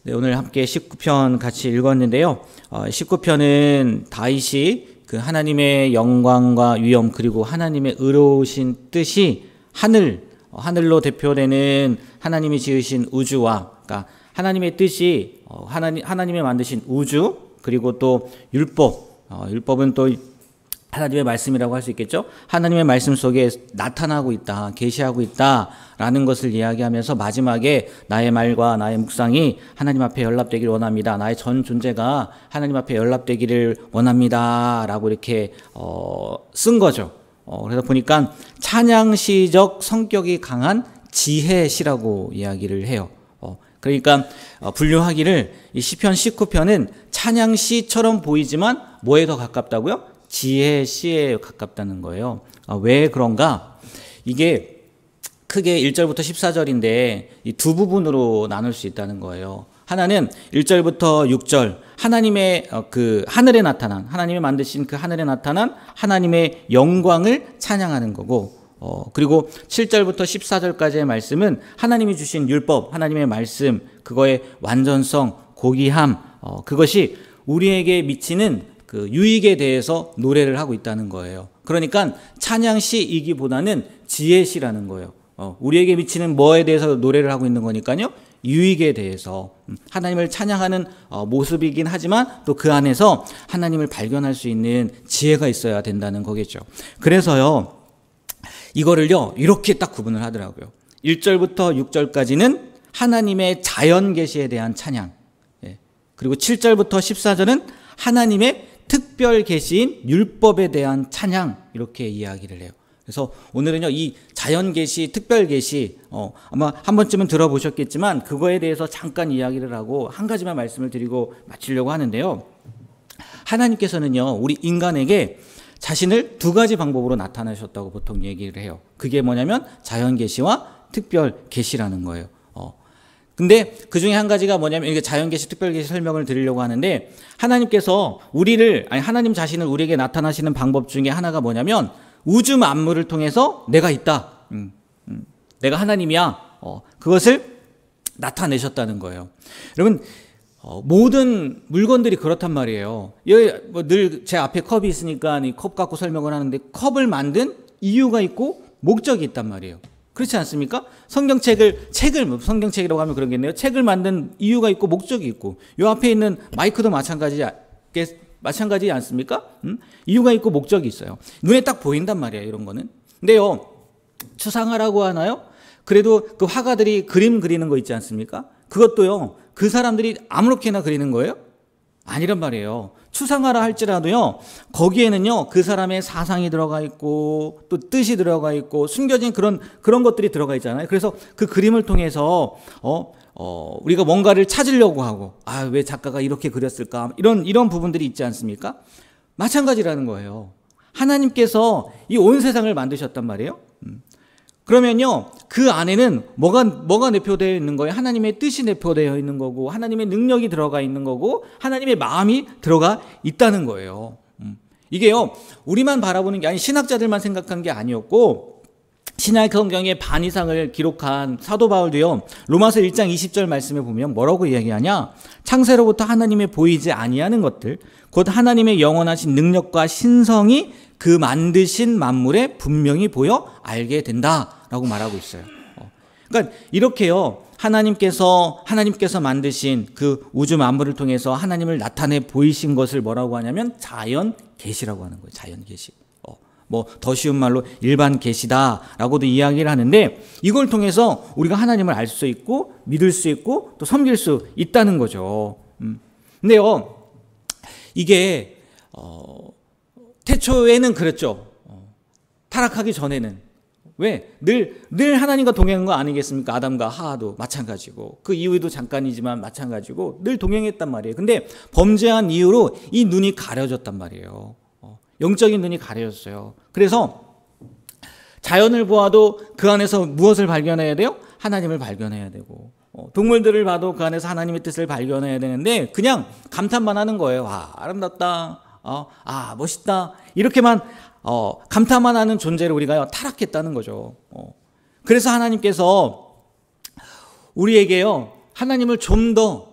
네, 오늘 함께 19편 같이 읽었는데요. 19편은 다윗이 그 하나님의 영광과 위엄 그리고 하나님의 의로우신 뜻이 하늘로 대표되는 하나님이 지으신 우주와, 그러니까 하나님의 뜻이 하나님이 만드신 우주, 그리고 또 율법은 또 하나님의 말씀이라고 할 수 있겠죠. 하나님의 말씀 속에 나타나고 있다, 계시하고 있다라는 것을 이야기하면서 마지막에 나의 말과 나의 묵상이 하나님 앞에 연락되기를 원합니다. 나의 전 존재가 하나님 앞에 연락되기를 원합니다라고 이렇게 쓴 거죠. 그래서 보니까 찬양시적 성격이 강한 지혜시라고 이야기를 해요. 그러니까 분류하기를 이 시편 19편은 찬양시처럼 보이지만 뭐에 더 가깝다고요? 지혜시에 가깝다는 거예요. 왜 그런가? 이게 크게 1절부터 14절인데 이 두 부분으로 나눌 수 있다는 거예요. 하나는 1절부터 6절 하나님의 그 하늘에 나타난, 하나님이 만드신 그 하늘에 나타난 하나님의 영광을 찬양하는 거고, 그리고 7절부터 14절까지의 말씀은 하나님이 주신 율법, 하나님의 말씀, 그거의 완전성, 고귀함, 그것이 우리에게 미치는 그 유익에 대해서 노래를 하고 있다는 거예요. 그러니까 찬양시이기보다는 지혜시라는 거예요. 우리에게 미치는 뭐에 대해서 노래를 하고 있는 거니까요. 유익에 대해서 하나님을 찬양하는 모습이긴 하지만 또 그 안에서 하나님을 발견할 수 있는 지혜가 있어야 된다는 거겠죠. 그래서요, 이거를요 이렇게 딱 구분을 하더라고요. 1절부터 6절까지는 하나님의 자연 계시에 대한 찬양, 그리고 7절부터 14절은 하나님의 특별 계시인 율법에 대한 찬양, 이렇게 이야기를 해요. 그래서 오늘은요 이 자연 계시, 특별 계시, 아마 한 번쯤은 들어보셨겠지만 그거에 대해서 잠깐 이야기를 하고 한 가지만 말씀을 드리고 마치려고 하는데요. 하나님께서는요 우리 인간에게 자신을 두 가지 방법으로 나타나셨다고 보통 얘기를 해요. 그게 뭐냐면 자연 계시와 특별 계시라는 거예요. 근데 그 중에 한 가지가 뭐냐면, 이게 자연 계시, 특별 계시 설명을 드리려고 하는데, 하나님께서 하나님 자신을 우리에게 나타나시는 방법 중에 하나가 뭐냐면, 우주 만물을 통해서 내가 있다. 내가 하나님이야. 그것을 나타내셨다는 거예요. 여러분, 모든 물건들이 그렇단 말이에요. 늘 제 앞에 컵이 있으니까 이 컵 갖고 설명을 하는데, 컵을 만든 이유가 있고 목적이 있단 말이에요. 그렇지 않습니까? 성경책이라고 하면 그러겠네요. 책을 만든 이유가 있고 목적이 있고, 요 앞에 있는 마이크도 마찬가지지 않습니까? 이유가 있고 목적이 있어요. 눈에 딱 보인단 말이에요, 이런 거는. 근데요, 추상화라고 하나요? 그래도 그 화가들이 그림 그리는 거 있지 않습니까? 그것도요, 그 사람들이 아무렇게나 그리는 거예요? 아니란 말이에요. 추상화라 할지라도요, 거기에는요, 그 사람의 사상이 들어가 있고, 또 뜻이 들어가 있고, 숨겨진 그런 것들이 들어가 있잖아요. 그래서 그 그림을 통해서, 우리가 뭔가를 찾으려고 하고, 왜 작가가 이렇게 그렸을까? 이런 부분들이 있지 않습니까? 마찬가지라는 거예요. 하나님께서 이 온 세상을 만드셨단 말이에요. 그러면요, 그 안에는 뭐가 내포되어 있는 거예요? 하나님의 뜻이 내포되어 있는 거고, 하나님의 능력이 들어가 있는 거고, 하나님의 마음이 들어가 있다는 거예요. 이게요, 우리만 바라보는 게 아니, 신학자들만 생각한 게 아니었고, 신약 성경의 반 이상을 기록한 사도 바울도요, 로마서 1장 20절 말씀에 보면 뭐라고 이야기하냐? 창세로부터 하나님의 보이지 아니하는 것들, 곧 하나님의 영원하신 능력과 신성이 그 만드신 만물에 분명히 보여 알게 된다라고 말하고 있어요. 그러니까 이렇게요, 하나님께서 만드신 그 우주 만물을 통해서 하나님을 나타내 보이신 것을 뭐라고 하냐면 자연 계시라고 하는 거예요. 자연 계시. 더 쉬운 말로 일반 계시다라고도 이야기를 하는데, 이걸 통해서 우리가 하나님을 알 수 있고 믿을 수 있고 또 섬길 수 있다는 거죠. 근데요, 이게 태초에는 그랬죠. 타락하기 전에는. 왜? 늘 하나님과 동행한 거 아니겠습니까? 아담과 하와도 마찬가지고, 그 이후에도 잠깐이지만 마찬가지고 늘 동행했단 말이에요. 근데 범죄한 이후로 이 눈이 가려졌단 말이에요. 영적인 눈이 가려졌어요. 그래서 자연을 보아도 그 안에서 무엇을 발견해야 돼요? 하나님을 발견해야 되고, 동물들을 봐도 그 안에서 하나님의 뜻을 발견해야 되는데 그냥 감탄만 하는 거예요. 아름답다, 멋있다, 이렇게만 감탄만 하는 존재를 우리가 타락했다는 거죠. 그래서 하나님께서 우리에게요, 하나님을 좀 더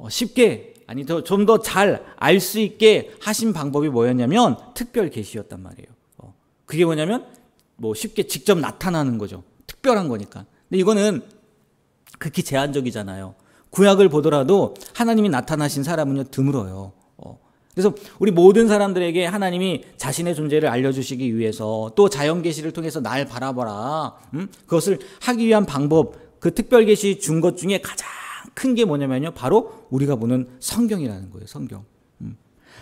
쉽게 아니 좀 더 잘 알 수 있게 하신 방법이 뭐였냐면 특별 계시였단 말이에요. 그게 뭐냐면 뭐 쉽게 직접 나타나는 거죠. 특별한 거니까. 근데 이거는 극히 제한적이잖아요. 구약을 보더라도 하나님이 나타나신 사람은요 드물어요. 그래서 우리 모든 사람들에게 하나님이 자신의 존재를 알려주시기 위해서 또 자연 계시를 통해서 날 바라봐라. 그것을 하기 위한 방법, 그 특별 계시 준 것 중에 가장 큰 게 뭐냐면요, 바로 우리가 보는 성경이라는 거예요. 성경.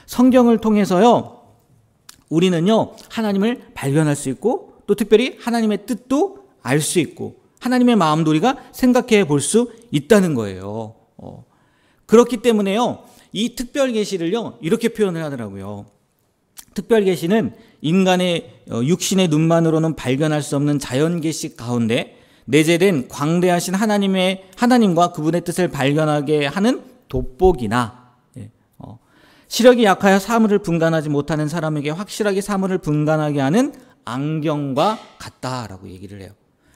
성경을 통해서요 우리는요 하나님을 발견할 수 있고 또 특별히 하나님의 뜻도 알 수 있고 하나님의 마음도 우리가 생각해 볼 수 있다는 거예요. 그렇기 때문에요 이 특별 계시를요 이렇게 표현을 하더라고요. 특별 계시는 인간의 육신의 눈만으로는 발견할 수 없는 자연 계시 가운데 내재된 광대하신 하나님과 그분의 뜻을 발견하게 하는 돋보기나 시력이 약하여 사물을 분간하지 못하는 사람에게 확실하게 사물을 분간하게 하는 안경과 같다라고 얘기를 해요.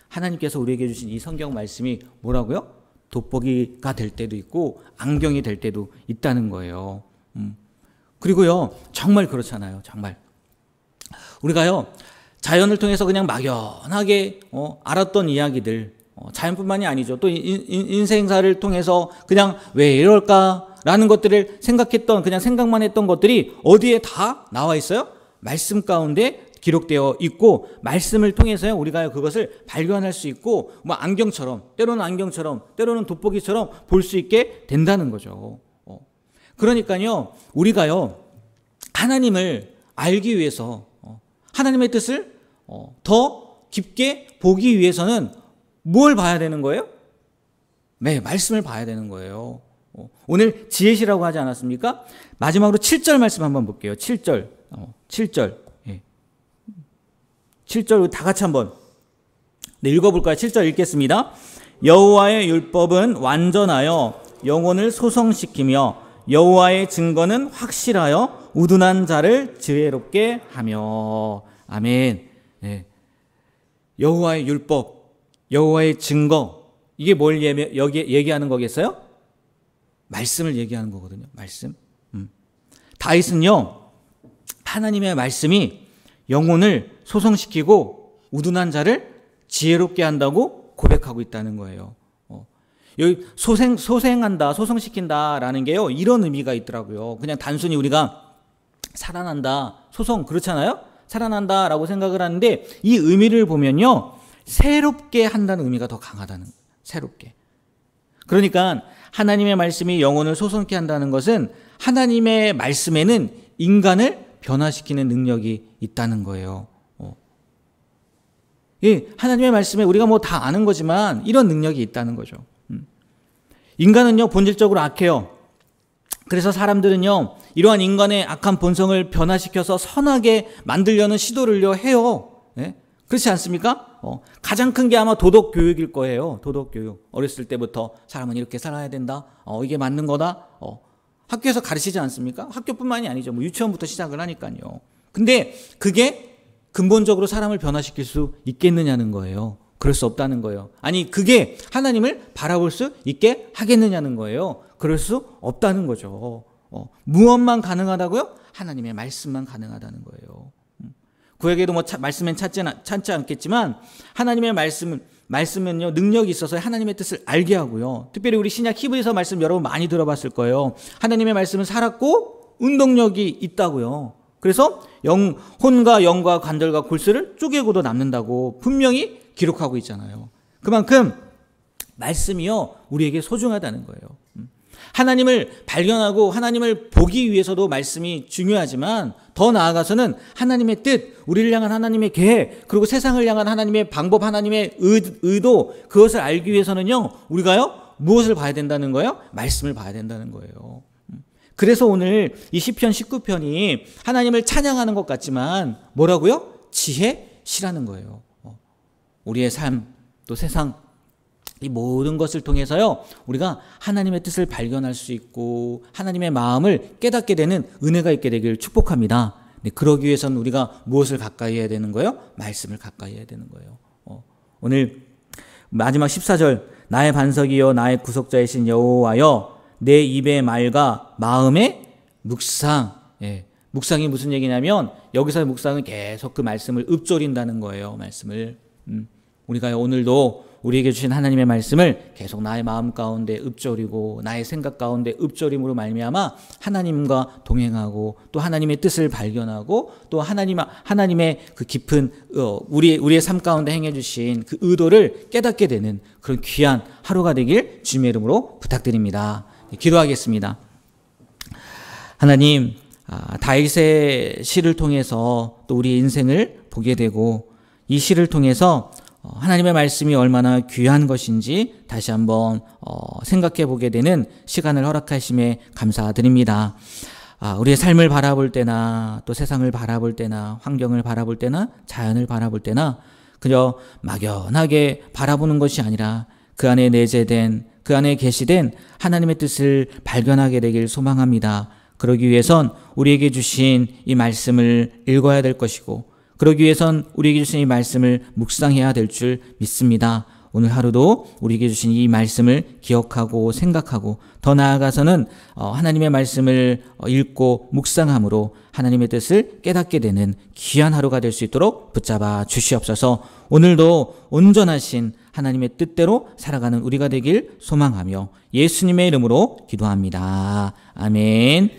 하나님께서 우리에게 주신 이 성경 말씀이 뭐라고요? 돋보기가 될 때도 있고 안경이 될 때도 있다는 거예요. 그리고요 정말 그렇잖아요. 정말 우리가요 자연을 통해서 그냥 막연하게 알았던 이야기들, 자연뿐만이 아니죠. 또 인생사를 통해서 그냥 왜 이럴까라는 것들을 생각했던, 그냥 생각만 했던 것들이 어디에 다 나와 있어요? 말씀 가운데 기록되어 있고 말씀을 통해서요 우리가 그것을 발견할 수 있고 뭐 안경처럼 때로는 돋보기처럼 볼 수 있게 된다는 거죠. 그러니까요 우리가요 하나님을 알기 위해서 하나님의 뜻을 더 깊게 보기 위해서는 뭘 봐야 되는 거예요? 네, 말씀을 봐야 되는 거예요. 오늘 지혜시라고 하지 않았습니까? 마지막으로 7절 말씀 한번 볼게요. 7절. 7절 다 같이 한번 읽어볼까요? 7절 읽겠습니다. 여호와의 율법은 완전하여 영혼을 소성시키며 여호와의 증거는 확실하여 우둔한 자를 지혜롭게 하며. 아멘. 네. 여호와의 율법, 여호와의 증거, 이게 뭘 여기 얘기하는 거겠어요? 말씀을 얘기하는 거거든요. 말씀. 다윗은요 하나님의 말씀이 영혼을 소성시키고 우둔한 자를 지혜롭게 한다고 고백하고 있다는 거예요. 여기 소생한다, 소성시킨다라는 게요 이런 의미가 있더라고요. 그냥 단순히 우리가 살아난다, 소성 그렇잖아요. 살아난다라고 생각을 하는데 이 의미를 보면요 새롭게 한다는 의미가 더 강하다는 거예요. 새롭게. 그러니까 하나님의 말씀이 영혼을 소성케 한다는 것은 하나님의 말씀에는 인간을 변화시키는 능력이 있다는 거예요. 예, 하나님의 말씀에 우리가 뭐 다 아는 거지만 이런 능력이 있다는 거죠. 인간은요 본질적으로 악해요. 그래서 사람들은요 이러한 인간의 악한 본성을 변화시켜서 선하게 만들려는 시도를요 해요. 예? 그렇지 않습니까? 가장 큰 게 아마 도덕 교육일 거예요. 도덕 교육. 어렸을 때부터 사람은 이렇게 살아야 된다. 이게 맞는 거다. 학교에서 가르치지 않습니까? 학교뿐만이 아니죠. 뭐 유치원부터 시작을 하니까요. 근데 그게 근본적으로 사람을 변화시킬 수 있겠느냐는 거예요. 그럴 수 없다는 거예요. 아니 그게 하나님을 바라볼 수 있게 하겠느냐는 거예요. 그럴 수 없다는 거죠. 무엇만 가능하다고요? 하나님의 말씀만 가능하다는 거예요. 구약에도 뭐 말씀엔 찾지 않겠지만 하나님의 말씀은요 능력이 있어서 하나님의 뜻을 알게 하고요. 특별히 우리 신약 히브리서 말씀 여러분 많이 들어봤을 거예요. 하나님의 말씀은 살았고 운동력이 있다고요. 그래서 혼과 영과 관절과 골수를 쪼개고도 남는다고 분명히 기록하고 있잖아요. 그만큼 말씀이요 우리에게 소중하다는 거예요. 하나님을 발견하고 하나님을 보기 위해서도 말씀이 중요하지만 더 나아가서는 하나님의 뜻, 우리를 향한 하나님의 계획, 그리고 세상을 향한 하나님의 방법, 하나님의 의도, 그것을 알기 위해서는요 우리가요 무엇을 봐야 된다는 거예요? 말씀을 봐야 된다는 거예요. 그래서 오늘 이 시편 19편이 하나님을 찬양하는 것 같지만 뭐라고요? 지혜시라는 거예요. 우리의 삶, 또 세상, 이 모든 것을 통해서요 우리가 하나님의 뜻을 발견할 수 있고 하나님의 마음을 깨닫게 되는 은혜가 있게 되기를 축복합니다. 네, 그러기 위해서는 우리가 무엇을 가까이 해야 되는 거예요? 말씀을 가까이 해야 되는 거예요. 오늘 마지막 14절 나의 반석이여 나의 구속자이신 여호와여 내 입의 말과 마음의 묵상. 예. 묵상이 무슨 얘기냐면 여기서의 묵상은 계속 그 말씀을 읊조린다는 거예요. 말씀을. 우리가 오늘도 우리에게 주신 하나님의 말씀을 계속 나의 마음 가운데 읊조리고 나의 생각 가운데 읊조림으로 말미암아 하나님과 동행하고 또 하나님의 뜻을 발견하고 또 하나님의 그 깊은 우리의 삶 가운데 행해 주신 그 의도를 깨닫게 되는 그런 귀한 하루가 되길 주님의 이름으로 부탁드립니다. 기도하겠습니다. 하나님, 다윗의 시를 통해서 또 우리의 인생을 보게 되고 이 시를 통해서 하나님의 말씀이 얼마나 귀한 것인지 다시 한번 생각해 보게 되는 시간을 허락하심에 감사드립니다. 우리의 삶을 바라볼 때나 또 세상을 바라볼 때나 환경을 바라볼 때나 자연을 바라볼 때나 그저 막연하게 바라보는 것이 아니라 그 안에 내재된 그 안에 계시된 하나님의 뜻을 발견하게 되길 소망합니다. 그러기 위해선 우리에게 주신 이 말씀을 읽어야 될 것이고 그러기 위해선 우리에게 주신 이 말씀을 묵상해야 될 줄 믿습니다. 오늘 하루도 우리에게 주신 이 말씀을 기억하고 생각하고 더 나아가서는 하나님의 말씀을 읽고 묵상함으로 하나님의 뜻을 깨닫게 되는 귀한 하루가 될 수 있도록 붙잡아 주시옵소서. 오늘도 온전하신 하나님의 뜻대로 살아가는 우리가 되길 소망하며 예수님의 이름으로 기도합니다. 아멘.